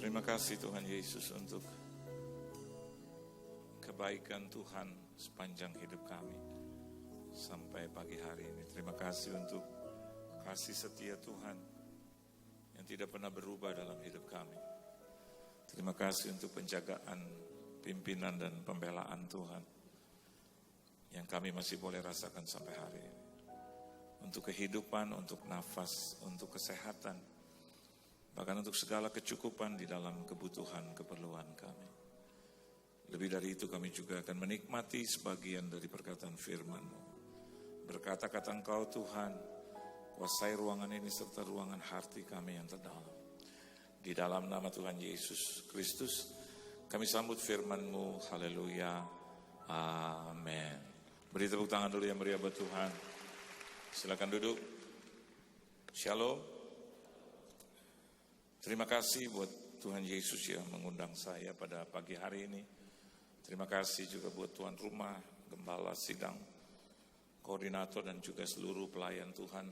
Terima kasih Tuhan Yesus untuk kebaikan Tuhan sepanjang hidup kami sampai pagi hari ini. Terima kasih untuk kasih setia Tuhan yang tidak pernah berubah dalam hidup kami. Terima kasih untuk penjagaan, pimpinan dan pembelaan Tuhan yang kami masih boleh rasakan sampai hari ini. Untuk kehidupan, untuk nafas, untuk kesehatan, bahkan untuk segala kecukupan di dalam kebutuhan, keperluan kami. Lebih dari itu kami juga akan menikmati sebagian dari perkataan firman-Mu. Berkata-kata Engkau Tuhan, kuasai ruangan ini serta ruangan hati kami yang terdalam. Di dalam nama Tuhan Yesus Kristus, kami sambut firman-Mu. Haleluya. Amin. Beri tepuk tangan dulu yang meriah buat Tuhan. Silakan duduk. Shalom. Terima kasih buat Tuhan Yesus yang mengundang saya pada pagi hari ini. Terima kasih juga buat tuan rumah, gembala sidang, koordinator dan juga seluruh pelayan Tuhan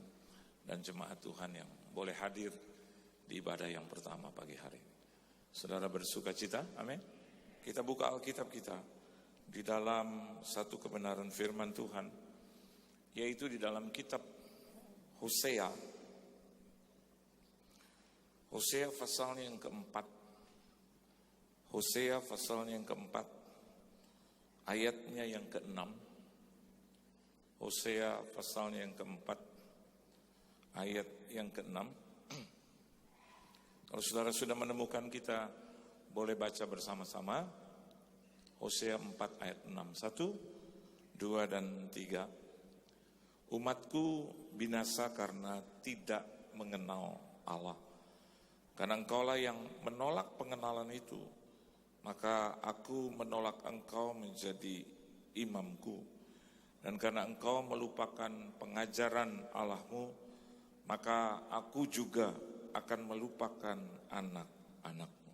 dan jemaat Tuhan yang boleh hadir di ibadah yang pertama pagi hari ini. Saudara bersuka cita, amin. Kita buka Alkitab kita di dalam satu kebenaran firman Tuhan, yaitu di dalam kitab Hosea. Hosea pasalnya yang keempat. Hosea pasalnya yang keempat. Ayatnya yang keenam. Hosea pasalnya yang keempat. Ayat yang keenam. Kalau saudara sudah menemukan, kita boleh baca bersama-sama. Hosea 4 ayat 6. 1, 2 dan 3. Umatku binasa karena tidak mengenal Allah. Karena engkaulah yang menolak pengenalan itu, maka aku menolak engkau menjadi imamku. Dan karena engkau melupakan pengajaran Allahmu, maka aku juga akan melupakan anak-anakmu.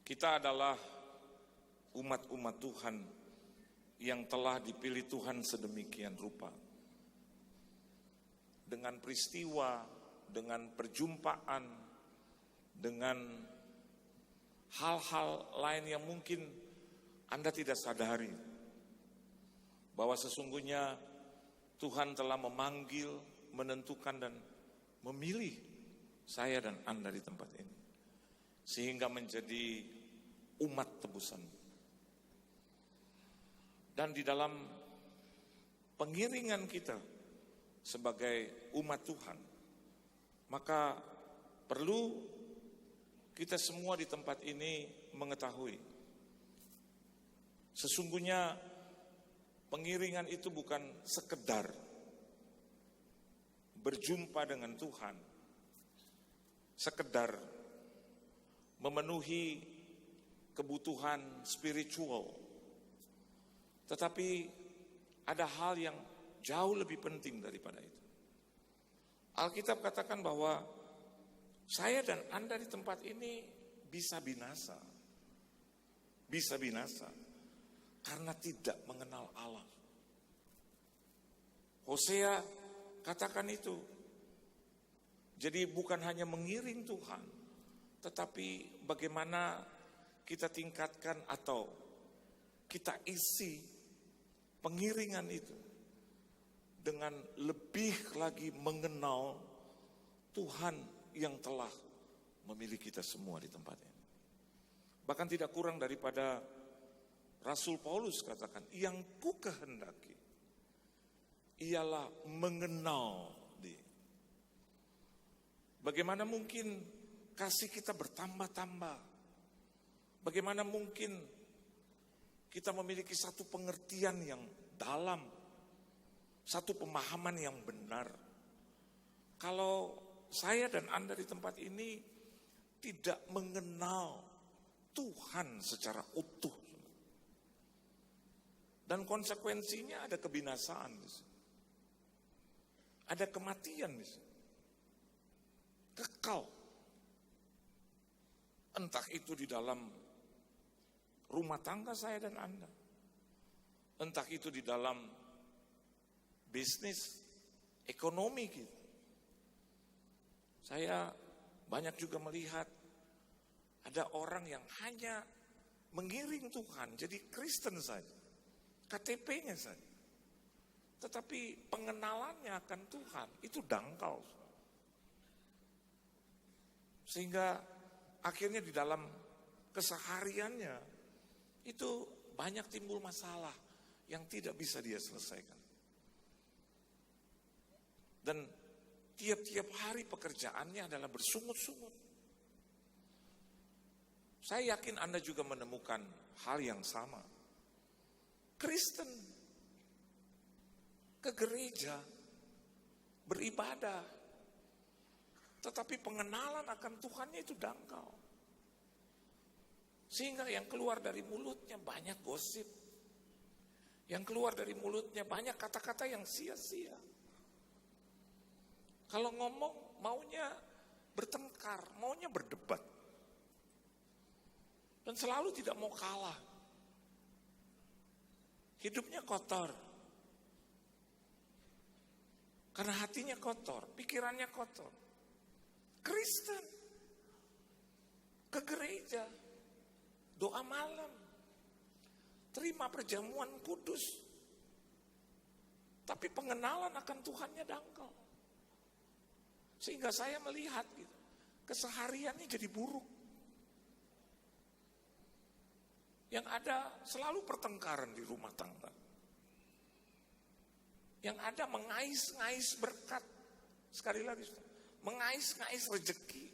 Kita adalah umat-umat Tuhan yang telah dipilih Tuhan sedemikian rupa. Dengan peristiwa, dengan perjumpaan, dengan hal-hal lain yang mungkin Anda tidak sadari, bahwa sesungguhnya Tuhan telah memanggil, menentukan dan memilih saya dan Anda di tempat ini, sehingga menjadi umat tebusan. Dan di dalam pengiringan kita sebagai umat Tuhan, maka perlu kita semua di tempat ini mengetahui, sesungguhnya pengiringan itu bukan sekedar berjumpa dengan Tuhan, sekedar memenuhi kebutuhan spiritual, tetapi ada hal yang jauh lebih penting daripada itu. Alkitab katakan bahwa saya dan Anda di tempat ini bisa binasa. Bisa binasa karena tidak mengenal Allah. Hosea katakan itu. Jadi bukan hanya mengiring Tuhan, tetapi bagaimana kita tingkatkan atau kita isi pengiringan itu dengan lebih lagi mengenal Tuhan yang telah memilih kita semua di tempat ini. Bahkan tidak kurang daripada Rasul Paulus katakan, yang ku kehendaki ialah mengenal Dia. Bagaimana mungkin kasih kita bertambah-tambah? Bagaimana mungkin kita memiliki satu pengertian yang dalam, satu pemahaman yang benar, kalau saya dan Anda di tempat ini tidak mengenal Tuhan secara utuh. Dan konsekuensinya ada kebinasaan di sini. Ada kematian di sini. Kekal. Entah itu di dalam rumah tangga saya dan Anda. Entah itu di dalam bisnis, ekonomi kita. Saya banyak juga melihat ada orang yang hanya mengiring Tuhan, jadi Kristen saja, KTP-nya saja. Tetapi pengenalannya akan Tuhan itu dangkal. Sehingga akhirnya di dalam kesehariannya itu banyak timbul masalah yang tidak bisa dia selesaikan. Dan tiap-tiap hari pekerjaannya adalah bersungut-sungut. Saya yakin Anda juga menemukan hal yang sama. Kristen ke gereja, beribadah, tetapi pengenalan akan Tuhannya itu dangkal. Sehingga yang keluar dari mulutnya banyak gosip. Yang keluar dari mulutnya banyak kata-kata yang sia-sia. Kalau ngomong maunya bertengkar, maunya berdebat. Dan selalu tidak mau kalah. Hidupnya kotor. Karena hatinya kotor, pikirannya kotor. Kristen ke gereja, doa malam, terima perjamuan kudus, tapi pengenalan akan Tuhannya dangkal. Sehingga saya melihat gitu, kesehariannya jadi buruk. Yang ada selalu pertengkaran di rumah tangga. Yang ada mengais-ngais berkat. Sekali lagi, mengais-ngais rezeki.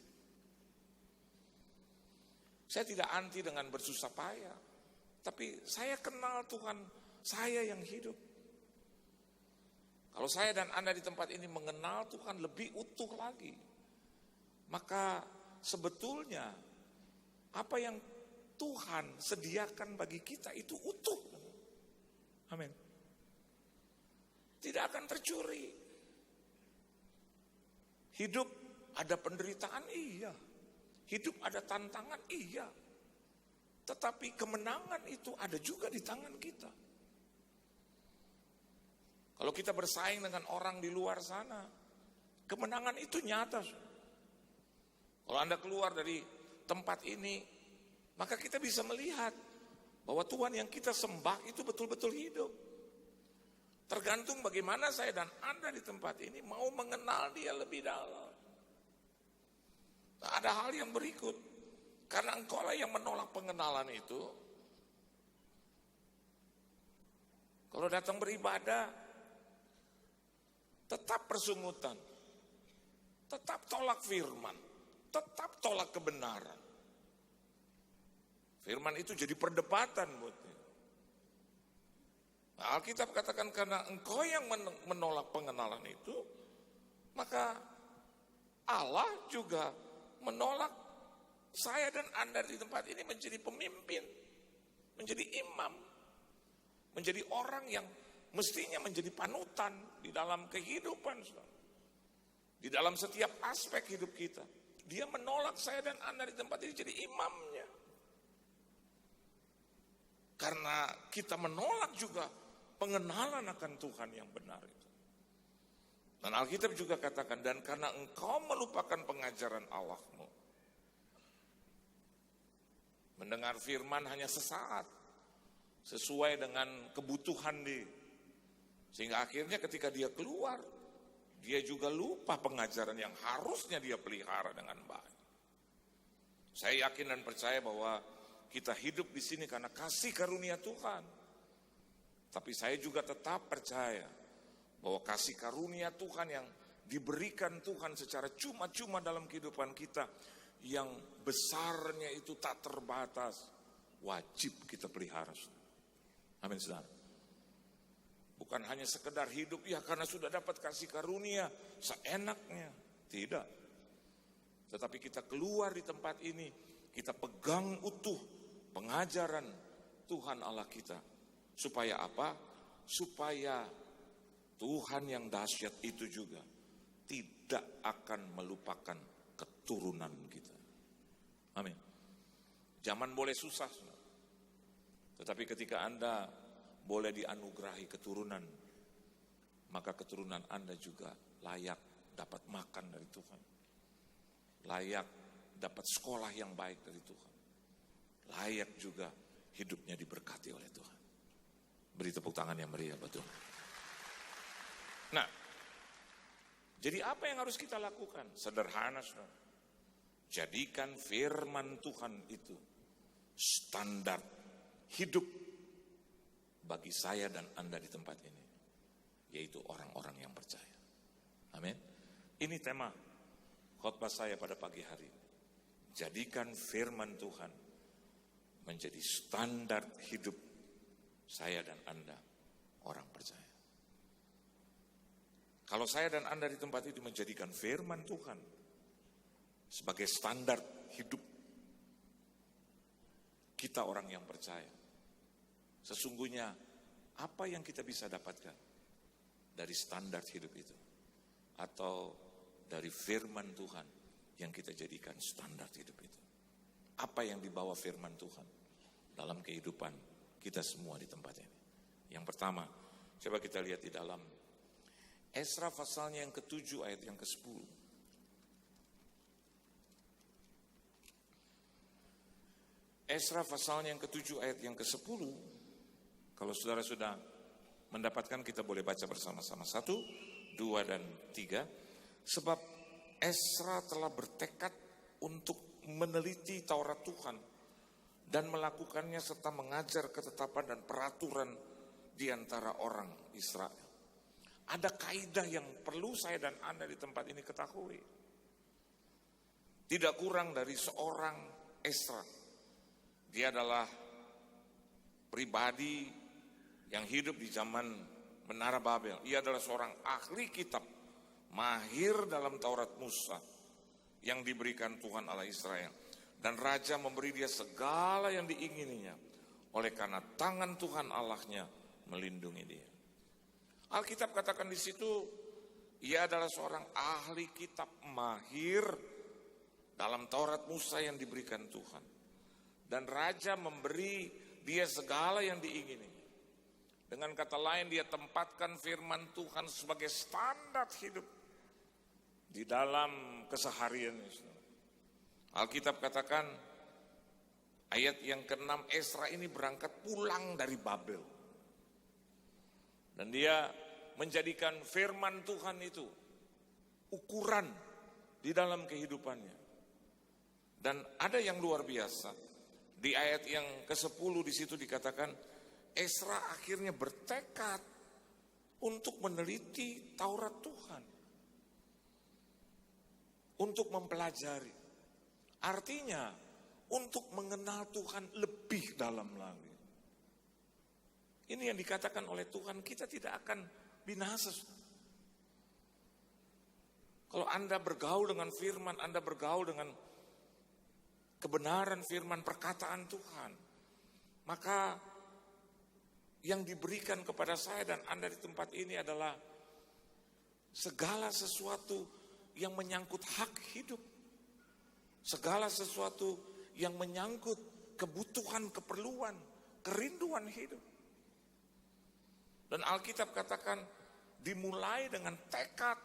Saya tidak anti dengan bersusah payah. Tapi saya kenal Tuhan saya yang hidup. Kalau saya dan Anda di tempat ini mengenal Tuhan lebih utuh lagi, maka sebetulnya apa yang Tuhan sediakan bagi kita itu utuh. Amin. Tidak akan tercuri. Hidup ada penderitaan, iya. Hidup ada tantangan, iya. Tetapi kemenangan itu ada juga di tangan kita. Kalau kita bersaing dengan orang di luar sana, kemenangan itu nyata. Kalau Anda keluar dari tempat ini, maka kita bisa melihat bahwa Tuhan yang kita sembah itu betul-betul hidup. Tergantung bagaimana saya dan Anda di tempat ini mau mengenal Dia lebih dalam. Nah, ada hal yang berikut. Karena engkau lah yang menolak pengenalan itu. Kalau datang beribadah, tetap persungutan. Tetap tolak firman. Tetap tolak kebenaran. Firman itu jadi perdebatan buat dia. Nah, Alkitab katakan karena engkau yang menolak pengenalan itu, maka Allah juga menolak saya dan Anda di tempat ini menjadi pemimpin, menjadi imam, menjadi orang yang mestinya menjadi panutan di dalam kehidupan, di dalam setiap aspek hidup kita. Dia menolak saya dan Anda di tempat ini jadi imamnya. Karena kita menolak juga pengenalan akan Tuhan yang benar itu. Dan Alkitab juga katakan, dan karena engkau melupakan pengajaran Allahmu. Mendengar firman hanya sesaat, sesuai dengan kebutuhan dia. Sehingga akhirnya ketika dia keluar, dia juga lupa pengajaran yang harusnya dia pelihara dengan baik. Saya yakin dan percaya bahwa kita hidup di sini karena kasih karunia Tuhan. Tapi saya juga tetap percaya bahwa kasih karunia Tuhan yang diberikan Tuhan secara cuma-cuma dalam kehidupan kita, yang besarnya itu tak terbatas, wajib kita pelihara. Amin, saudara. Bukan hanya sekedar hidup ya karena sudah dapat kasih karunia seenaknya, tidak. Tetapi kita keluar di tempat ini, kita pegang utuh pengajaran Tuhan Allah kita. Supaya apa? Supaya Tuhan yang dahsyat itu juga tidak akan melupakan keturunan kita. Amin. Zaman boleh susah, tetapi ketika Anda boleh dianugerahi keturunan, maka keturunan Anda juga layak dapat makan dari Tuhan. layak dapat sekolah yang baik dari Tuhan. Layak juga hidupnya diberkati oleh Tuhan. Beri tepuk tangan yang meriah buat Tuhan. Nah, jadi apa yang harus kita lakukan? Sederhana, saudara. Jadikan firman Tuhan itu standar hidup bagi saya dan Anda di tempat ini, yaitu orang-orang yang percaya. Amin. Ini tema khotbah saya pada pagi hari. Jadikan firman Tuhan menjadi standar hidup saya dan Anda, orang percaya. Kalau saya dan Anda di tempat itu menjadikan firman Tuhan sebagai standar hidup kita orang yang percaya, sesungguhnya apa yang kita bisa dapatkan dari standar hidup itu, atau dari firman Tuhan yang kita jadikan standar hidup itu? Apa yang dibawa firman Tuhan dalam kehidupan kita semua di tempat ini? Yang pertama, coba kita lihat di dalam Esra pasalnya yang ke-7 ayat yang ke-10. Esra pasalnya yang ke-7 ayat yang ke-10. Kalau saudara sudah mendapatkan, kita boleh baca bersama-sama. 1, 2, dan 3. Sebab Esra telah bertekad untuk meneliti Taurat Tuhan dan melakukannya serta mengajar ketetapan dan peraturan di antara orang Israel. Ada kaidah yang perlu saya dan Anda di tempat ini ketahui. Tidak kurang dari seorang Esra. Dia adalah pribadi yang hidup di zaman Menara Babel. Ia adalah seorang ahli kitab, mahir dalam Taurat Musa yang diberikan Tuhan Allah Israel. Dan raja memberi dia segala yang diingininya, oleh karena tangan Tuhan Allahnya melindungi dia. Alkitab katakan di situ, ia adalah seorang ahli kitab mahir dalam Taurat Musa yang diberikan Tuhan. Dan raja memberi dia segala yang diingini. Dengan kata lain, dia tempatkan firman Tuhan sebagai standar hidup di dalam kesehariannya. Alkitab katakan ayat yang ke-6, Esra ini berangkat pulang dari Babel. Dan dia menjadikan firman Tuhan itu ukuran di dalam kehidupannya. Dan ada yang luar biasa. Di ayat yang ke-10 di situ dikatakan Esra akhirnya bertekad untuk meneliti Taurat Tuhan. Untuk mempelajari. Artinya untuk mengenal Tuhan lebih dalam lagi. Ini yang dikatakan oleh Tuhan, kita tidak akan binasa. Kalau Anda bergaul dengan firman, Anda bergaul dengan kebenaran firman perkataan Tuhan, maka yang diberikan kepada saya dan Anda di tempat ini adalah segala sesuatu yang menyangkut hak hidup, segala sesuatu yang menyangkut kebutuhan, keperluan, kerinduan hidup. Dan Alkitab katakan dimulai dengan tekad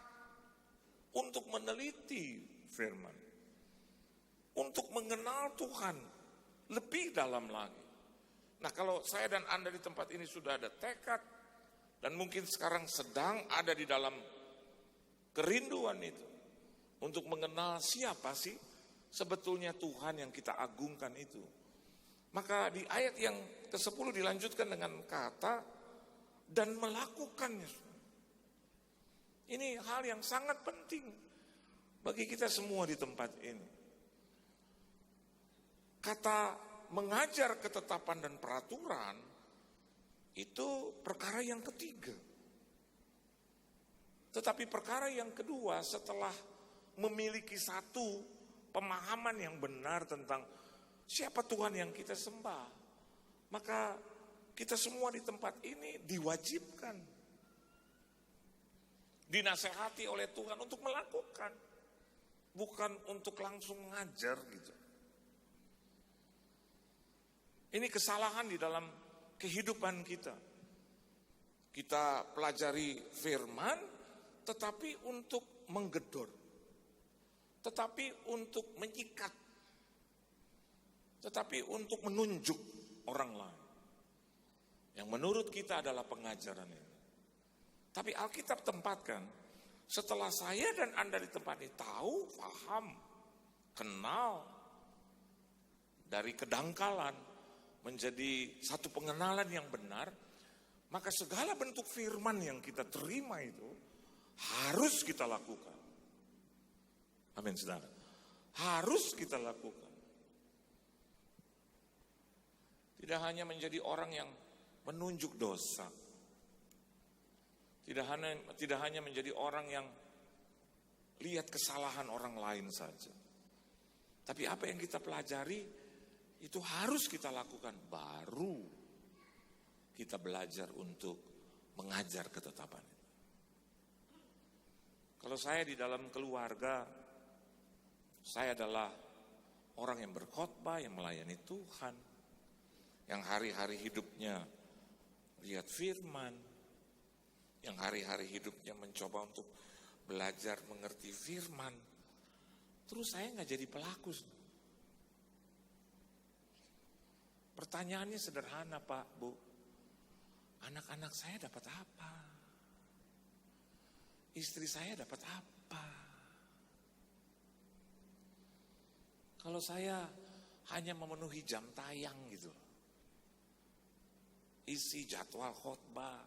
untuk meneliti firman, untuk mengenal Tuhan lebih dalam lagi. Nah, kalau saya dan Anda di tempat ini sudah ada tekad, dan mungkin sekarang sedang ada di dalam kerinduan itu, untuk mengenal siapa sih sebetulnya Tuhan yang kita agungkan itu. Maka di ayat yang ke-10 dilanjutkan dengan kata, dan melakukannya. Ini hal yang sangat penting bagi kita semua di tempat ini. Kata mengajar ketetapan dan peraturan itu perkara yang ketiga. Tetapi perkara yang kedua, setelah memiliki satu pemahaman yang benar tentang siapa Tuhan yang kita sembah, maka kita semua di tempat ini diwajibkan, dinasehati oleh Tuhan untuk melakukan, bukan untuk langsung ngajar gitu. Ini kesalahan di dalam kehidupan kita. Kita pelajari firman, tetapi untuk menggedor, tetapi untuk menyikat, tetapi untuk menunjuk orang lain. Yang menurut kita adalah pengajaran ini. Tapi Alkitab tempatkan, setelah saya dan Anda di tempat ini tahu, paham, kenal, dari kedangkalan menjadi satu pengenalan yang benar, maka segala bentuk firman yang kita terima itu harus kita lakukan. Amin, saudara. Harus kita lakukan. Tidak hanya menjadi orang yang menunjuk dosa. Tidak hanya menjadi orang yang lihat kesalahan orang lain saja. Tapi apa yang kita pelajari itu harus kita lakukan. Baru kita belajar untuk mengajar ketetapan itu. Kalau saya di dalam keluarga, saya adalah orang yang berkhotbah, yang melayani Tuhan, yang hari-hari hidupnya lihat firman, yang hari-hari hidupnya mencoba untuk belajar mengerti firman. Terus saya nggak jadi pelaku. Pertanyaannya sederhana, Pak, Bu. Anak-anak saya dapat apa? Istri saya dapat apa? Kalau saya hanya memenuhi jam tayang gitu, isi jadwal khotbah,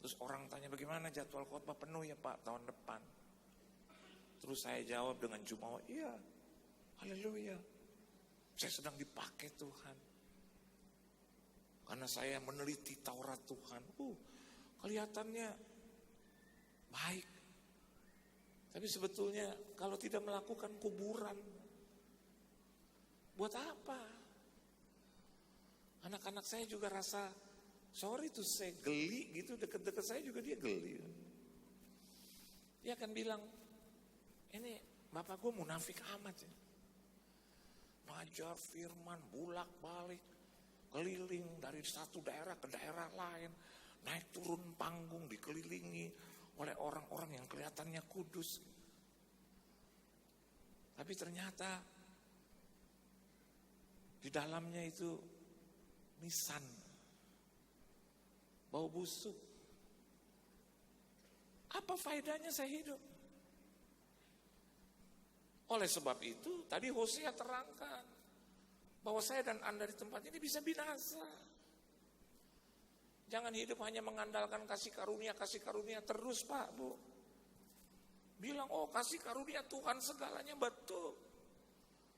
terus orang tanya bagaimana jadwal khotbah, penuh ya Pak tahun depan. Terus saya jawab dengan jumawa, iya, haleluya, saya sedang dipakai Tuhan. Karena saya meneliti Taurat Tuhan, kelihatannya baik. Tapi sebetulnya kalau tidak melakukan kuburan, buat apa? Anak-anak saya juga rasa, sorry tuh saya geli gitu, deket-deket saya juga dia geli. Dia akan bilang, ini bapak gue munafik amat ya. Ngajar firman, bulak-balik, keliling dari satu daerah ke daerah lain, naik turun panggung, dikelilingi oleh orang-orang yang kelihatannya kudus. Tapi ternyata di dalamnya itu nisan, bau busuk. Apa faedahnya saya hidup? Oleh sebab itu, tadi Hosea terangkan bahwa saya dan Anda di tempat ini bisa binasa. Jangan hidup hanya mengandalkan kasih karunia terus, Pak, Bu. Bilang, kasih karunia Tuhan segalanya, betul.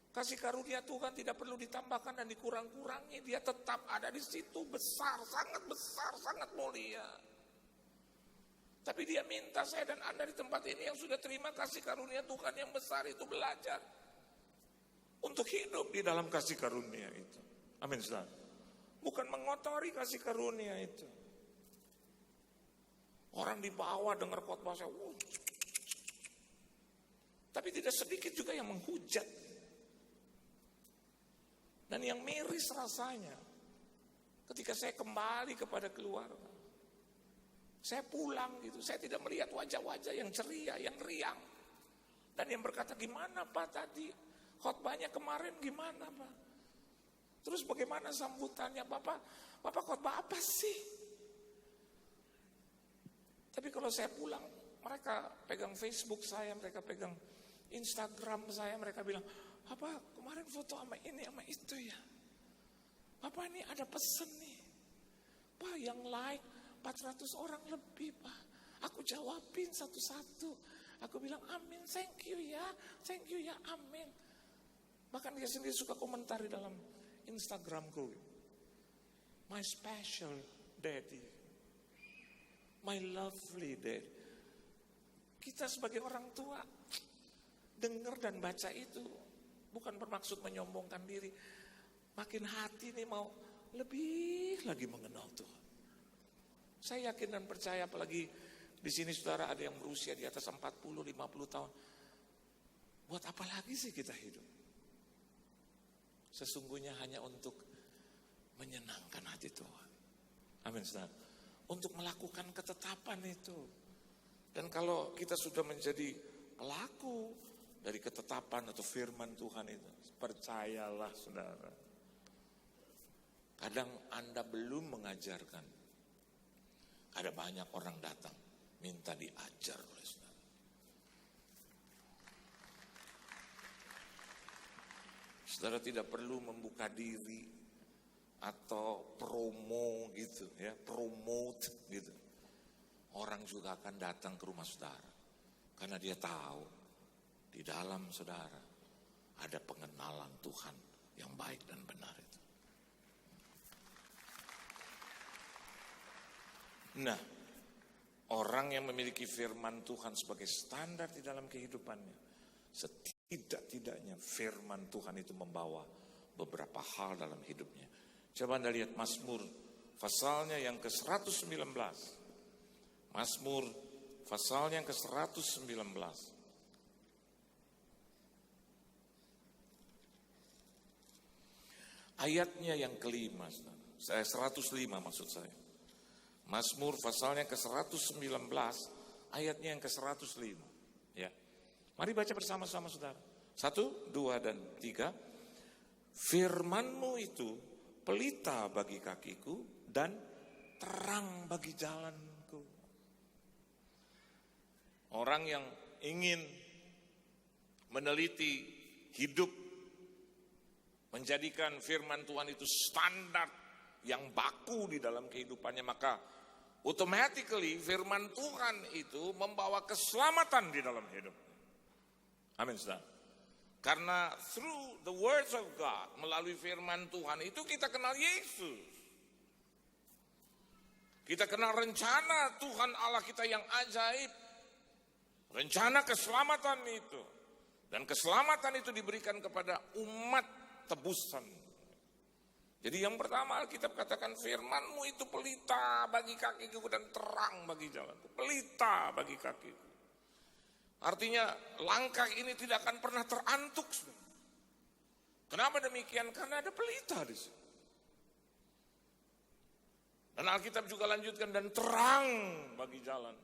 Kasih karunia Tuhan tidak perlu ditambahkan dan dikurang-kurangi. Dia tetap ada di situ, besar, sangat mulia. Tapi dia minta saya dan Anda di tempat ini yang sudah terima kasih karunia Tuhan yang besar itu belajar untuk hidup di dalam kasih karunia itu. Amin, saudara. Bukan mengotori kasih karunia itu. Orang di bawah dengar khotbah saya, tapi tidak sedikit juga yang menghujat. Dan yang miris rasanya, ketika saya kembali kepada keluarga, saya pulang gitu, saya tidak melihat wajah-wajah yang ceria, yang riang. Dan yang berkata, gimana Pak tadi? Khotbahnya kemarin gimana Pak? Terus bagaimana sambutannya Bapak khotbah apa sih? Tapi kalau saya pulang, mereka pegang Facebook saya, mereka pegang Instagram saya, mereka bilang, Bapak kemarin foto sama ini sama itu ya. Bapak ini ada pesen nih. Pak yang like 400 orang lebih Pak. Aku jawabin satu-satu. Aku bilang amin, thank you ya, amin. Bahkan dia sendiri suka komentar di dalam Instagramku. My special daddy. My lovely daddy. Kita sebagai orang tua dengar dan baca itu bukan bermaksud menyombongkan diri. Makin hati nih mau lebih lagi mengenal Tuhan. Saya yakin dan percaya, apalagi di sini saudara ada yang berusia di atas 40-50 tahun. Buat apa lagi sih kita hidup? Sesungguhnya hanya untuk menyenangkan hati Tuhan. Amin, saudara. Untuk melakukan ketetapan itu. Dan kalau kita sudah menjadi pelaku dari ketetapan atau firman Tuhan itu. Percayalah saudara. Kadang Anda belum mengajarkan. Ada banyak orang datang minta diajar oleh saudara. Saudara tidak perlu membuka diri atau promo gitu ya, promote gitu. Orang juga akan datang ke rumah saudara karena dia tahu di dalam saudara ada pengenalan Tuhan yang baik dan benar itu. Nah, orang yang memiliki firman Tuhan sebagai standar di dalam kehidupannya, setidak-tidaknya firman Tuhan itu membawa beberapa hal dalam hidupnya. Coba Anda lihat Mazmur pasalnya yang ke-119. Mazmur pasalnya yang ke-119. Ayatnya yang kelima. Saya 105 maksud saya. Mazmur pasalnya ke-119, ayatnya yang ke-105. Ya. Mari baca bersama-sama saudara. 1, 2, dan 3. Firman-Mu itu pelita bagi kakiku dan terang bagi jalanku. Orang yang ingin meneliti hidup, menjadikan firman Tuhan itu standar yang baku di dalam kehidupannya, maka automatically firman Tuhan itu membawa keselamatan di dalam hidup. Amin saudara. Karena through the words of God, melalui firman Tuhan itu kita kenal Yesus. Kita kenal rencana Tuhan Allah kita yang ajaib. Rencana keselamatan itu. Dan keselamatan itu diberikan kepada umat tebusan. Jadi yang pertama Alkitab katakan firman-Mu itu pelita bagi kakiku dan terang bagi jalanku. Pelita bagi kakiku. Artinya langkah ini tidak akan pernah terantuk. Kenapa demikian? Karena ada pelita di sini. Dan Alkitab juga lanjutkan dan terang bagi jalan.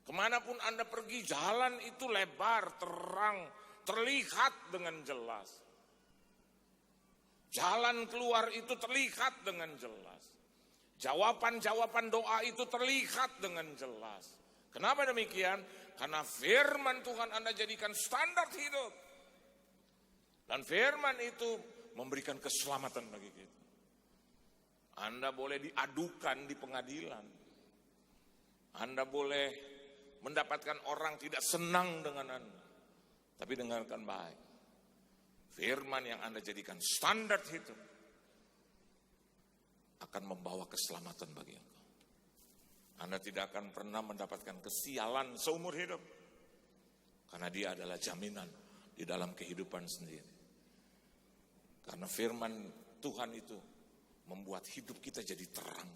Kemanapun Anda pergi, jalan itu lebar, terang, terlihat dengan jelas. Jalan keluar itu terlihat dengan jelas. Jawaban-jawaban doa itu terlihat dengan jelas. Kenapa demikian? Karena firman Tuhan Anda jadikan standar hidup. Dan firman itu memberikan keselamatan bagi kita. Anda boleh diadukan di pengadilan. Anda boleh mendapatkan orang tidak senang dengan Anda. Tapi dengarkan baik. Firman yang Anda jadikan standar hidup akan membawa keselamatan bagi engkau. Anda tidak akan pernah mendapatkan kesialan seumur hidup. Karena dia adalah jaminan di dalam kehidupan sendiri. Karena firman Tuhan itu membuat hidup kita jadi terang.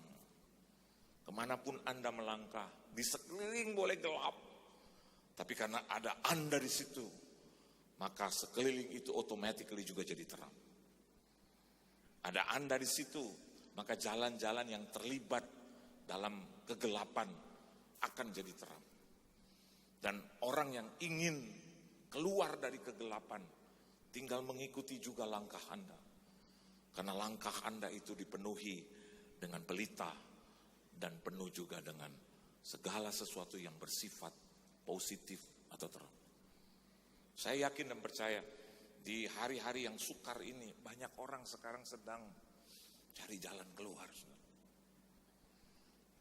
Kemanapun Anda melangkah, di sekeliling boleh gelap. Tapi karena ada Anda di situ, maka sekeliling itu automatically juga jadi terang. Ada Anda di situ, maka jalan-jalan yang terlibat dalam kegelapan akan jadi terang. Dan orang yang ingin keluar dari kegelapan tinggal mengikuti juga langkah Anda. Karena langkah Anda itu dipenuhi dengan pelita dan penuh juga dengan segala sesuatu yang bersifat positif atau terang. Saya yakin dan percaya di hari-hari yang sukar ini banyak orang sekarang sedang cari jalan keluar.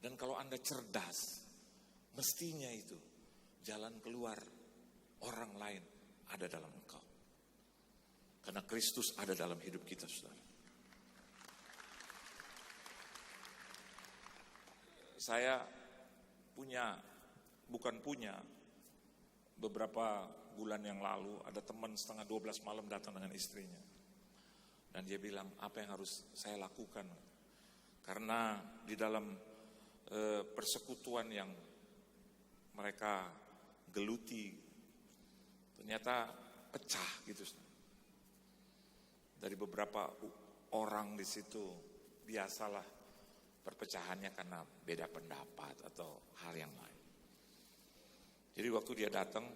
Dan kalau Anda cerdas, mestinya itu jalan keluar orang lain ada dalam engkau. Karena Kristus ada dalam hidup kita, saudara. Saya bukan punya, beberapa bulan yang lalu ada teman setengah 12 malam datang dengan istrinya. Dan dia bilang, apa yang harus saya lakukan? Karena di dalam persekutuan yang mereka geluti, ternyata pecah gitu. Dari beberapa orang di situ, biasalah perpecahannya karena beda pendapat atau hal yang lain. Jadi waktu dia datang,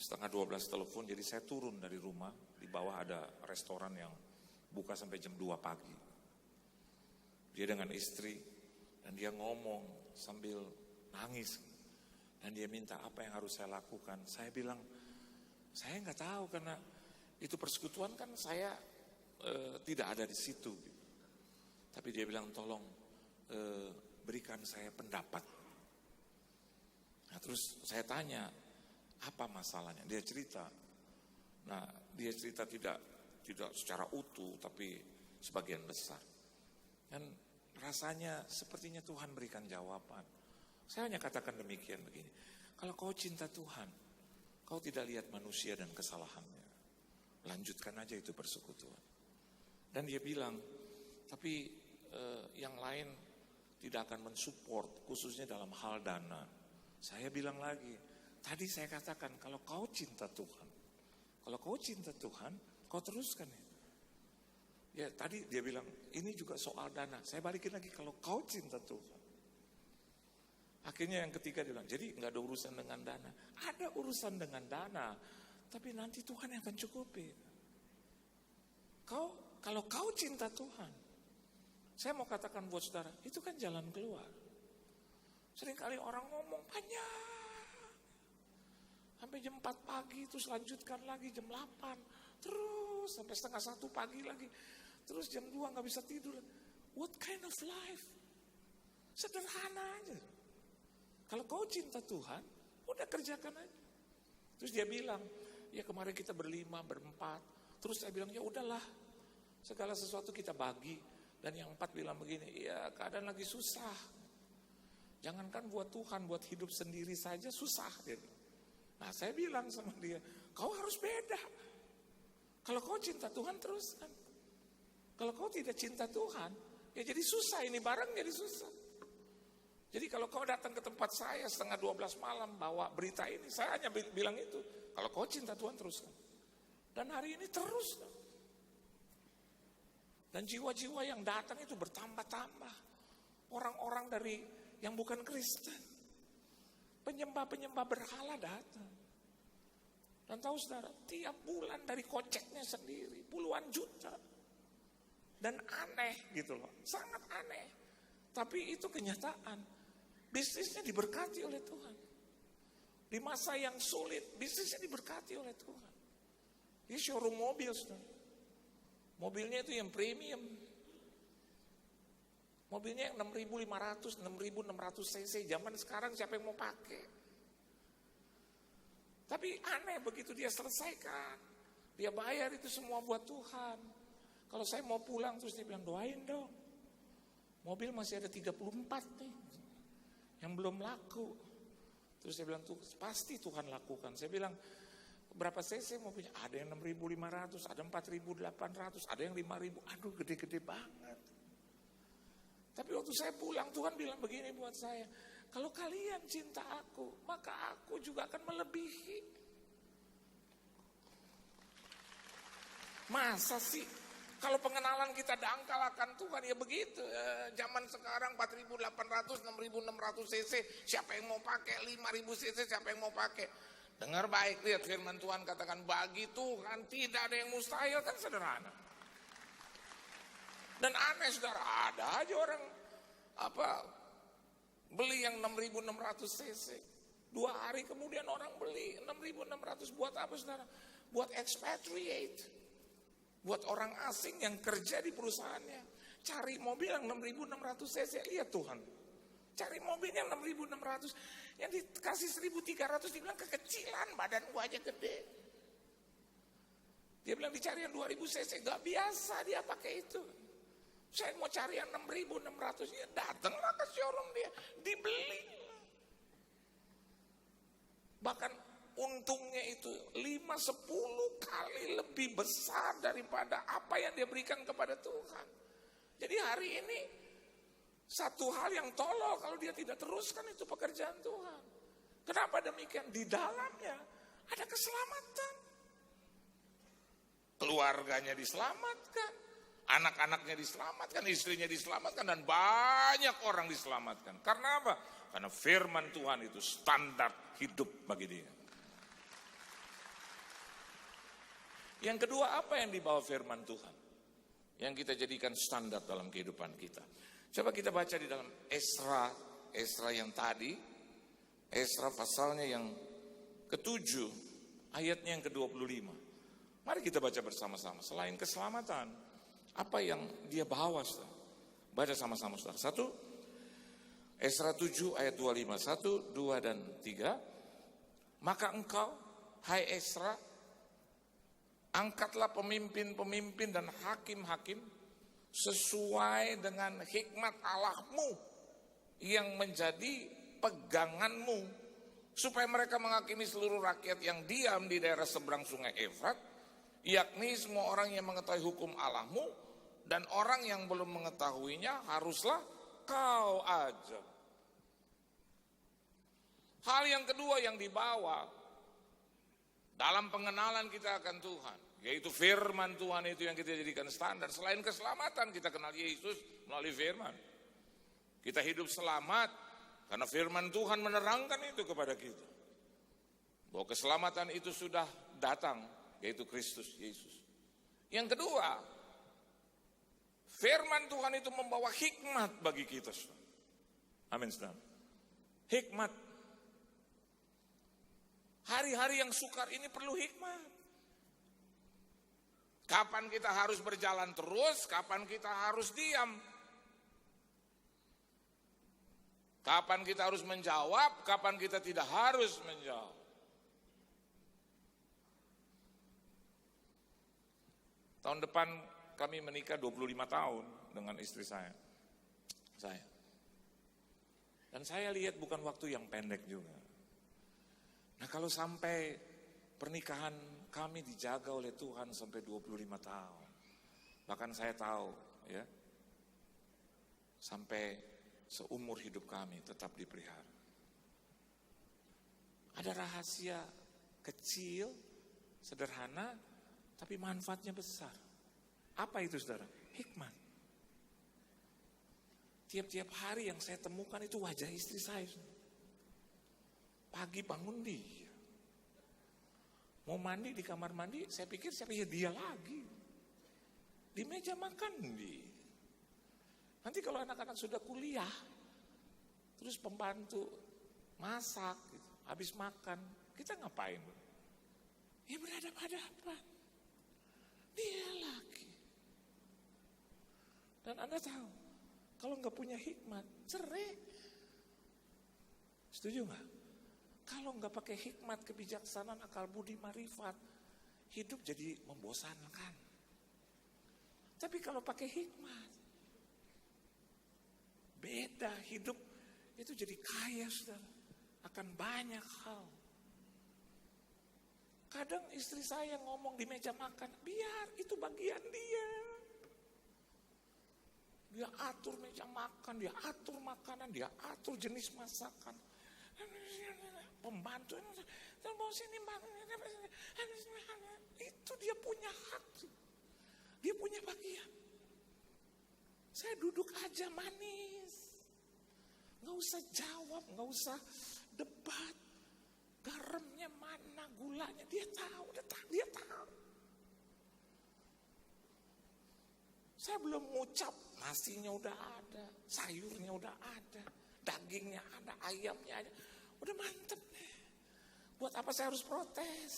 setengah 12 telepon, jadi saya turun dari rumah, di bawah ada restoran yang buka sampai jam 2 pagi. Dia dengan istri, dan dia ngomong sambil nangis. Dan dia minta apa yang harus saya lakukan. Saya bilang, saya nggak tahu karena itu persekutuan kan saya tidak ada di situ. Tapi dia bilang tolong berikan saya pendapat. Nah, terus saya tanya apa masalahnya. Dia cerita. Nah, dia cerita tidak secara utuh tapi sebagian besar. Dan rasanya sepertinya Tuhan berikan jawaban. Saya hanya katakan demikian begini. Kalau kau cinta Tuhan, kau tidak lihat manusia dan kesalahannya. Lanjutkan aja itu persekutuan. Dan dia bilang, tapi yang lain tidak akan mensupport, khususnya dalam hal dana. Saya bilang lagi, tadi saya katakan kalau kau cinta Tuhan, kau teruskan ya. Ya tadi dia bilang, ini juga soal dana. Saya balikin lagi, kalau kau cinta Tuhan. Akhirnya yang ketiga dia bilang, jadi nggak ada urusan dengan dana. Ada urusan dengan dana, tapi nanti Tuhan yang akan cukupi. Kalau kau cinta Tuhan, saya mau katakan buat saudara, itu kan jalan keluar. Seringkali orang ngomong panjang, sampai jam 4 pagi, terus lanjutkan lagi jam 8, terus sampai setengah 1 pagi lagi, terus jam 2 nggak bisa tidur. What kind of life? Sederhana aja. Kalau kau cinta Tuhan, udah kerjakan aja. Terus dia bilang, ya kemarin kita berlima, berempat. Terus saya bilang, ya udahlah, segala sesuatu kita bagi. Dan yang 4 bilang begini, ya keadaan lagi susah. Jangankan buat Tuhan, buat hidup sendiri saja susah. Nah saya bilang sama dia, kau harus beda. Kalau kau cinta Tuhan teruskan. Kalau kau tidak cinta Tuhan, ya jadi susah, ini barang jadi susah. Jadi kalau kau datang ke tempat saya setengah 12 malam bawa berita ini, saya hanya bilang itu. Kalau kau cinta Tuhan teruskan. Dan hari ini terus. Dan jiwa-jiwa yang datang itu bertambah-tambah. Orang-orang dari yang bukan Kristen. Penyembah-penyembah berhala datang. Dan tahu saudara, tiap bulan dari koceknya sendiri, puluhan juta. Dan aneh gitu loh, sangat aneh. Tapi itu kenyataan. Bisnisnya diberkati oleh Tuhan. Di masa yang sulit, bisnisnya diberkati oleh Tuhan. Ini showroom mobil, saudara. Mobilnya itu yang premium. Mobilnya yang 6.500, 6.600 cc. Zaman sekarang siapa yang mau pakai? Tapi aneh begitu dia selesaikan. Dia bayar itu semua buat Tuhan. Kalau saya mau pulang terus dia bilang, doain dong. Mobil masih ada 34 nih. Yang belum laku. Terus saya bilang, tuh pasti Tuhan lakukan. Saya bilang, berapa cc mobilnya? Ada yang 6.500, ada 4.800, ada yang 5.000. Aduh gede-gede banget. Tapi waktu saya pulang Tuhan bilang begini buat saya. Kalau kalian cinta aku, maka aku juga akan melebihi. Masa sih? Kalau pengenalan kita dangkal akan Tuhan ya begitu. Zaman sekarang 4.800, 6.600 cc. Siapa yang mau pakai 5.000 cc? Siapa yang mau pakai? Dengar baik, lihat firman Tuhan katakan bagi Tuhan tidak ada yang mustahil, kan sederhana. Dan aneh saudara, ada aja orang beli yang 6.600 cc. 2 hari kemudian orang beli 6.600 buat apa saudara? Buat expatriate. Buat orang asing yang kerja di perusahaannya. Cari mobil yang 6.600 cc, lihat Tuhan. Cari mobil yang 6.600, yang dikasih 1.300 dibilang kekecilan, badan gua aja gede. Dia bilang dicari yang 2.000 cc, gak biasa dia pakai itu. Saya mau cari yang 6.600, ya datanglah ke showroom dia, dibeli. Bahkan untungnya itu 5-10 kali lebih besar daripada apa yang dia berikan kepada Tuhan. Jadi hari ini satu hal yang tolol kalau dia tidak teruskan itu pekerjaan Tuhan. Kenapa demikian? Di dalamnya ada keselamatan. Keluarganya diselamatkan, anak-anaknya diselamatkan, istrinya diselamatkan, dan banyak orang diselamatkan. Karena apa? Karena firman Tuhan itu standar hidup bagi dia. Yang kedua, apa yang dibawa firman Tuhan yang kita jadikan standar dalam kehidupan kita? Coba kita baca di dalam Esra yang tadi, Esra pasalnya yang ke-7, ayatnya yang ke-25. Mari kita baca bersama-sama. Selain keselamatan, apa yang dia bawa, saudara? Baca sama-sama, saudara. 1, Esra 7 ayat 25, 1, 2, dan 3. Maka engkau, hai Esra, angkatlah pemimpin-pemimpin dan hakim-hakim sesuai dengan hikmat Allahmu yang menjadi peganganmu, supaya mereka menghakimi seluruh rakyat yang diam di daerah seberang sungai Efrat, yakni semua orang yang mengetahui hukum Allahmu, dan orang yang belum mengetahuinya haruslah kau ajar. Hal yang kedua yang dibawa dalam pengenalan kita akan Tuhan, yaitu firman Tuhan itu yang kita jadikan standar. Selain keselamatan, kita kenal Yesus melalui firman. Kita hidup selamat karena firman Tuhan menerangkan itu kepada kita, bahwa keselamatan itu sudah datang, yaitu Kristus Yesus. Yang kedua, firman Tuhan itu membawa hikmat bagi kita. Amin, saudara. Hikmat. Hari-hari yang sukar ini perlu hikmat. Kapan kita harus berjalan terus, kapan kita harus diam. Kapan kita harus menjawab, kapan kita tidak harus menjawab. Tahun depan kami menikah 25 tahun dengan istri saya. Dan saya lihat bukan waktu yang pendek juga. Nah, kalau sampai pernikahan kami dijaga oleh Tuhan sampai 25 tahun. Bahkan saya tahu ya, sampai seumur hidup kami tetap dipelihara. Ada rahasia kecil, sederhana, tapi manfaatnya besar. Apa itu, saudara? Hikmat. Tiap-tiap hari yang saya temukan itu wajah istri saya. Pagi bangun dia. Mau mandi di kamar mandi, saya pikir siapa ya dia lagi. Di meja makan dia. Nanti kalau anak-anak sudah kuliah, terus pembantu masak, gitu. Habis makan, kita ngapain? Ya berhadapan-hadapan. Dia lagi. Dan Anda tahu, kalau nggak punya hikmat, cerai. Setuju nggak? Kalau nggak pakai hikmat, kebijaksanaan, akal budi, marifat, hidup jadi membosankan. Tapi kalau pakai hikmat, beda hidup itu jadi kaya, saudara. Akan banyak hal. Kadang istri saya ngomong di meja makan, biar itu bagian dia. Dia atur meja makan, dia atur makanan, dia atur jenis masakan. Pembantu itu dia punya hak, dia punya bagian. Saya duduk aja manis, nggak usah jawab, nggak usah debat. Garamnya mana, gulanya dia tahu, dia tahu. Saya belum ngucap, nasinya udah ada, sayurnya udah ada, dagingnya ada, ayamnya ada. Udah mantep nih. Buat apa saya harus protes?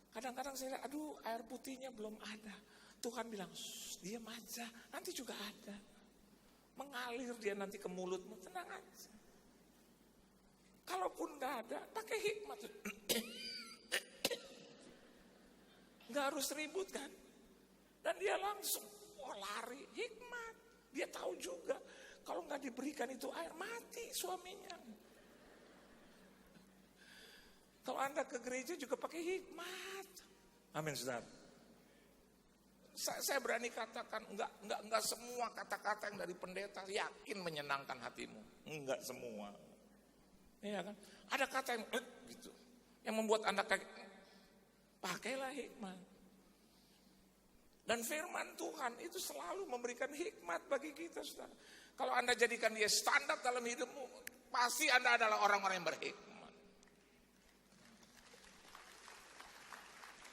Kadang-kadang saya lihat, aduh air putihnya belum ada. Tuhan bilang, diam aja, nanti juga ada. Mengalir dia nanti ke mulutmu, tenang aja. Kalaupun gak ada, pakai hikmat. Gak harus ribut kan. Dan dia langsung, lari, hikmat. Dia tahu juga, kalau gak diberikan itu air, mati suaminya. Kalau Anda ke gereja juga pakai hikmat. Amin, saudara. Saya berani katakan, enggak semua kata-kata yang dari pendeta yakin menyenangkan hatimu. Enggak semua. Iya kan? Ada kata yang gitu, yang membuat Anda kayak, pakailah hikmat. Dan firman Tuhan itu selalu memberikan hikmat bagi kita, saudara. Kalau Anda jadikan dia standar dalam hidupmu, pasti Anda adalah orang-orang yang berhikmat.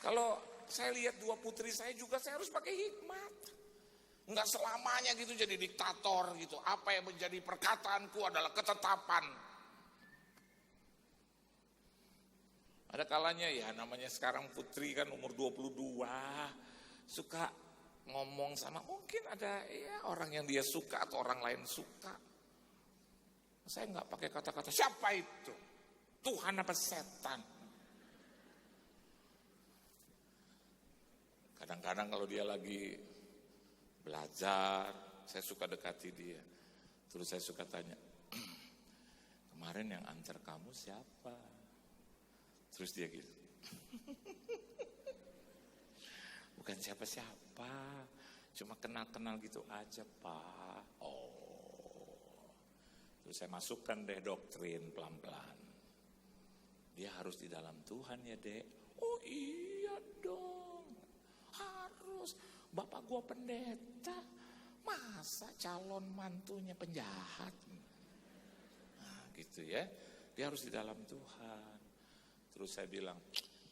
Kalau saya lihat dua putri saya juga saya harus pakai hikmat. Enggak selamanya gitu jadi diktator gitu. Apa yang menjadi perkataanku adalah ketetapan. Ada kalanya ya namanya sekarang putri kan umur 22 suka ngomong sama mungkin ada ya orang yang dia suka atau orang lain suka. Saya nggak pakai kata-kata siapa itu, Tuhan apa setan. Kadang-kadang kalau dia lagi belajar, saya suka dekati dia. Terus saya suka tanya, kemarin yang antar kamu siapa? Terus dia gitu. Bukan siapa-siapa, cuma kenal-kenal gitu aja Pak. Oh, terus saya masukkan deh doktrin pelan-pelan. Dia harus di dalam Tuhan ya Dek. Oh iya dong, harus. Bapak gua pendeta, masa calon mantunya penjahat? Nah gitu ya, dia harus di dalam Tuhan. Terus saya bilang,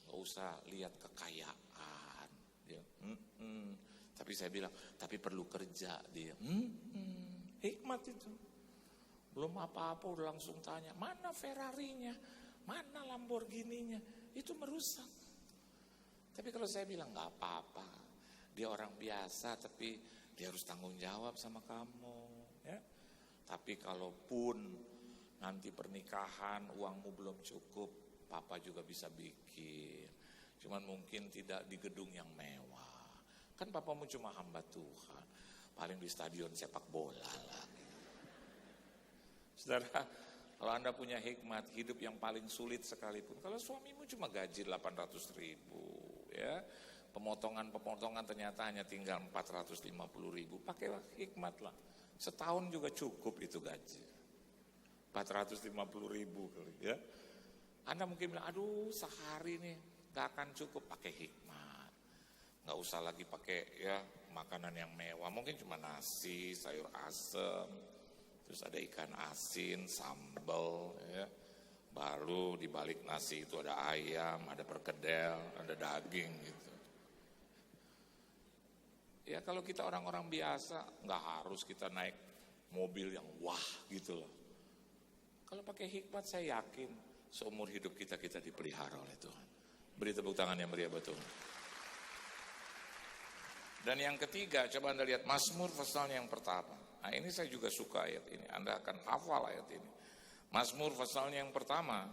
gak usah lihat kekayaan. Dia, Tapi saya bilang, tapi perlu kerja. Dia, hikmat itu. Belum apa-apa udah langsung tanya, mana Ferrarinya, mana Lamborghininya, itu merusak. Tapi kalau saya bilang, gak apa-apa. Dia orang biasa, tapi dia harus tanggung jawab sama kamu. Ya. Tapi kalaupun nanti pernikahan, uangmu belum cukup, Papa juga bisa bikin. Cuman mungkin tidak di gedung yang mewah. Kan papamu cuma hamba Tuhan. Paling di stadion sepak bola lah. Saudara, kalau Anda punya hikmat, hidup yang paling sulit sekalipun. Kalau suamimu cuma gaji 800.000 ya. Pemotongan-pemotongan ternyata hanya tinggal 450.000. Pakailah hikmat lah. Setahun juga cukup itu gaji. 450.000 kali ya. Anda mungkin bilang, aduh sehari nih gak akan cukup, pakai hikmat. Gak usah lagi pakai ya makanan yang mewah, mungkin cuma nasi, sayur asem, terus ada ikan asin, sambal ya. Baru di balik nasi itu ada ayam, ada perkedel, ada daging gitu. Ya kalau kita orang-orang biasa gak harus kita naik mobil yang wah gitu loh. Kalau pakai hikmat saya yakin seumur hidup kita dipelihara oleh Tuhan. Beri tepuk tangan yang meriah buat Tuhan. Dan yang ketiga, coba Anda lihat Mazmur pasalnya yang pertama. Nah ini saya juga suka ayat ini. Anda akan hafal ayat ini. Mazmur pasalnya yang pertama,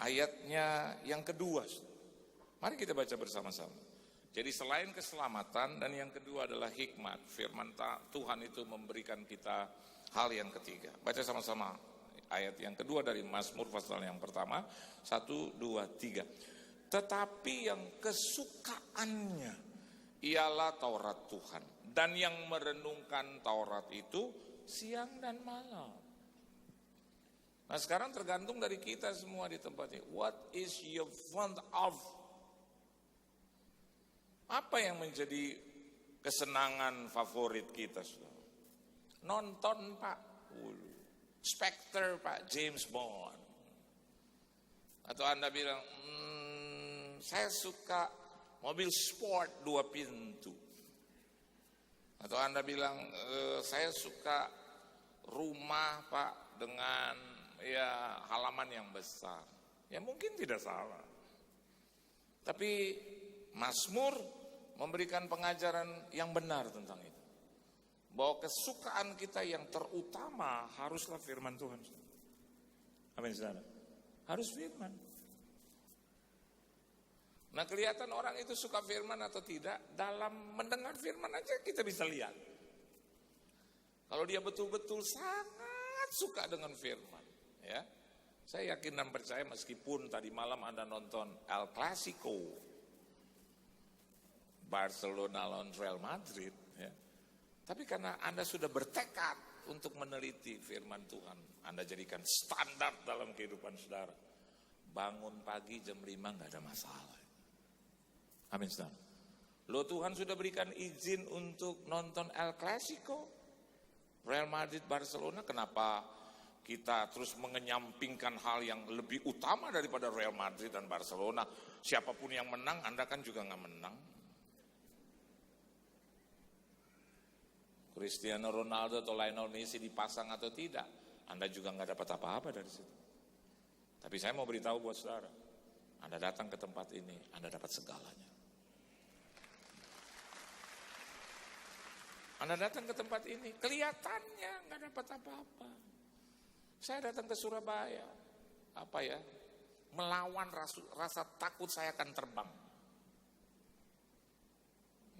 ayatnya yang kedua. Mari kita baca bersama-sama. Jadi selain keselamatan dan yang kedua adalah hikmat. Firman Tuhan itu memberikan kita hal yang ketiga. Baca sama-sama. Ayat yang kedua dari Mazmur pasal yang pertama, 1, 2, 3. Tetapi yang kesukaannya ialah Taurat Tuhan. Dan yang merenungkan Taurat itu siang dan malam. Nah sekarang tergantung dari kita semua di tempat ini. What is your fond of? Apa yang menjadi kesenangan favorit kita? Nonton Pak. Spectre Pak, James Bond. Atau Anda bilang, saya suka mobil sport 2 pintu. Atau Anda bilang, saya suka rumah Pak dengan ya halaman yang besar. Ya mungkin tidak salah. Tapi Mazmur memberikan pengajaran yang benar tentang itu. Bahwa kesukaan kita yang terutama haruslah firman Tuhan. Amin saudara. Harus firman. Nah kelihatan orang itu suka firman atau tidak, dalam mendengar firman aja kita bisa lihat. Kalau dia betul-betul sangat suka dengan firman. Ya, saya yakin dan percaya meskipun tadi malam Anda nonton El Clasico, Barcelona lawan Real Madrid. Ya. Tapi karena Anda sudah bertekad untuk meneliti firman Tuhan, Anda jadikan standar dalam kehidupan saudara. Bangun pagi jam 5 gak ada masalah. Amin saudara. Loh Tuhan sudah berikan izin untuk nonton El Clasico, Real Madrid Barcelona, kenapa kita terus mengenyampingkan hal yang lebih utama daripada Real Madrid dan Barcelona. Siapapun yang menang, Anda kan juga nggak menang. Cristiano Ronaldo atau Lionel Messi dipasang atau tidak, Anda juga nggak dapat apa-apa dari situ. Tapi saya mau beritahu buat saudara, Anda datang ke tempat ini, Anda dapat segalanya. Anda datang ke tempat ini, kelihatannya nggak dapat apa-apa. Saya datang ke Surabaya, melawan rasa takut saya akan terbang.